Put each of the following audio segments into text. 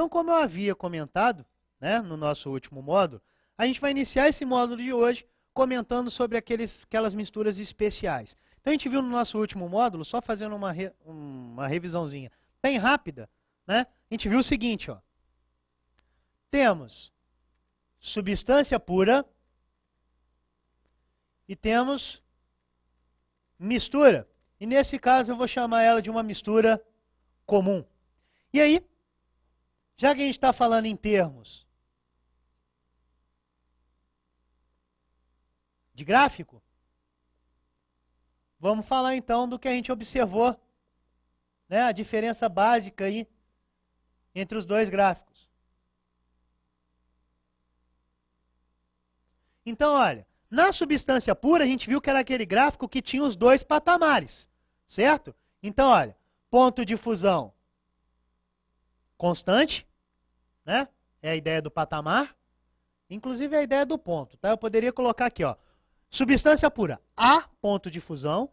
Então, como eu havia comentado, né, no nosso último módulo, a gente vai iniciar esse módulo de hoje comentando sobre aquelas misturas especiais. Então, a gente viu no nosso último módulo, só fazendo uma revisãozinha bem rápida, né? A gente viu o seguinte, ó. Temos substância pura e temos mistura. E nesse caso eu vou chamar ela de uma mistura comum. E aí, já que a gente está falando em termos de gráfico, vamos falar então do que a gente observou, né, a diferença básica aí entre os dois gráficos. Então, olha, na substância pura a gente viu que era aquele gráfico que tinha os dois patamares, certo? Então, olha, ponto de fusão constante, né? É a ideia do patamar, inclusive é a ideia do ponto, tá? Eu poderia colocar aqui, ó, substância pura, A ponto de fusão,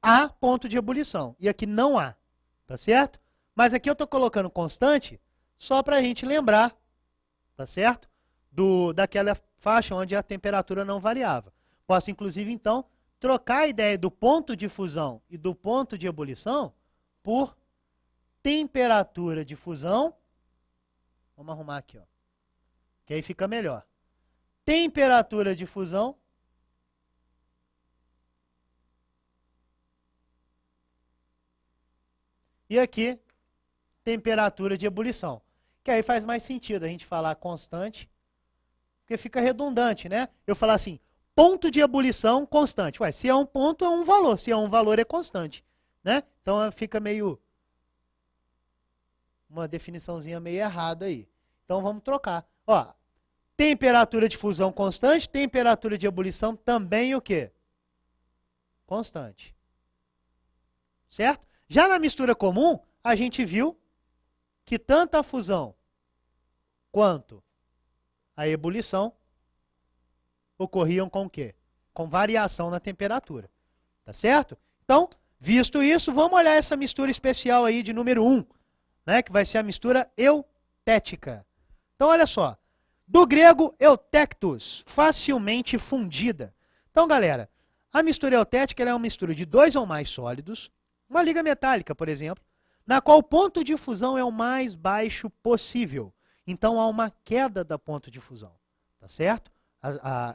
A ponto de ebulição. E aqui não há, tá certo? Mas aqui eu estou colocando constante só para a gente lembrar, tá certo? Daquela faixa onde a temperatura não variava. Posso, inclusive, então, trocar a ideia do ponto de fusão e do ponto de ebulição por temperatura de fusão. Vamos arrumar aqui, ó, que aí fica melhor. Temperatura de fusão e aqui, temperatura de ebulição. Que aí faz mais sentido a gente falar constante, porque fica redundante, né? Eu falar assim, ponto de ebulição constante. Ué, se é um ponto, é um valor. Se é um valor, é constante, né? Então fica meio uma definiçãozinha meio errada aí. Então vamos trocar. Ó, temperatura de fusão constante, temperatura de ebulição também o quê? Constante. Certo? Já na mistura comum, a gente viu que tanto a fusão quanto a ebulição ocorriam com o quê? Com variação na temperatura. Tá certo? Então, visto isso, vamos olhar essa mistura especial aí de número 1, né, que vai ser a mistura eutética. Então, olha só. Do grego eutectus, facilmente fundida. Então, galera, a mistura eutética é uma mistura de dois ou mais sólidos, uma liga metálica, por exemplo, na qual o ponto de fusão é o mais baixo possível. Então, há uma queda da ponto de fusão. Tá certo?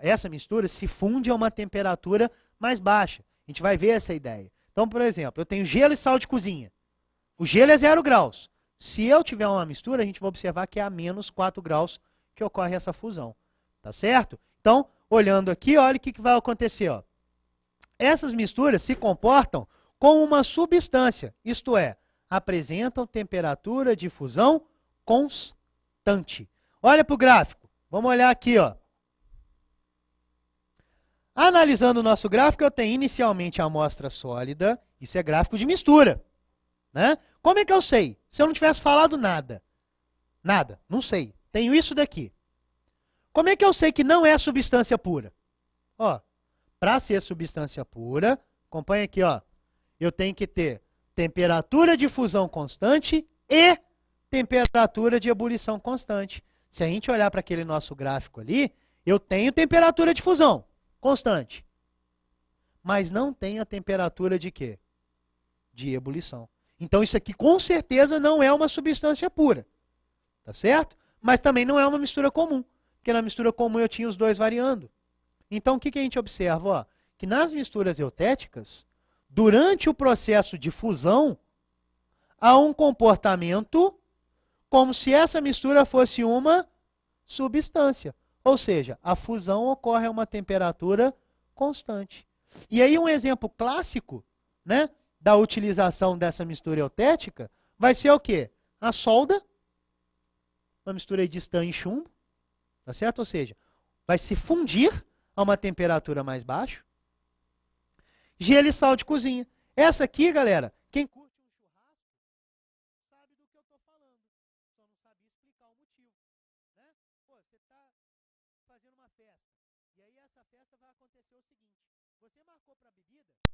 Essa mistura se funde a uma temperatura mais baixa. A gente vai ver essa ideia. Então, por exemplo, eu tenho gelo e sal de cozinha. O gelo é 0 graus. Se eu tiver uma mistura, a gente vai observar que é a menos 4 graus que ocorre essa fusão. Tá certo? Então, olhando aqui, olha o que vai acontecer. Ó. Essas misturas se comportam como uma substância, isto é, apresentam temperatura de fusão constante. Olha para o gráfico. Vamos olhar aqui, ó. Analisando o nosso gráfico, eu tenho inicialmente a amostra sólida. Isso é gráfico de mistura. Né? Como é que eu sei? Se eu não tivesse falado nada. Nada, não sei. Tenho isso daqui. Como é que eu sei que não é substância pura? Ó, para ser substância pura, acompanha aqui, ó. Eu tenho que ter temperatura de fusão constante e temperatura de ebulição constante. Se a gente olhar para aquele nosso gráfico ali, eu tenho temperatura de fusão constante. Mas não tenho a temperatura de quê? De ebulição. Então isso aqui com certeza não é uma substância pura. Tá certo? Mas também não é uma mistura comum. Porque na mistura comum eu tinha os dois variando. Então o que a gente observa? Ó, que nas misturas eutéticas, durante o processo de fusão, há um comportamento como se essa mistura fosse uma substância. Ou seja, a fusão ocorre a uma temperatura constante. E aí um exemplo clássico, né, da utilização dessa mistura eutética vai ser o quê? A solda, uma mistura de estanho e chumbo, tá certo? Ou seja, vai se fundir a uma temperatura mais baixa. Gelo e sal de cozinha. Essa aqui, galera, quem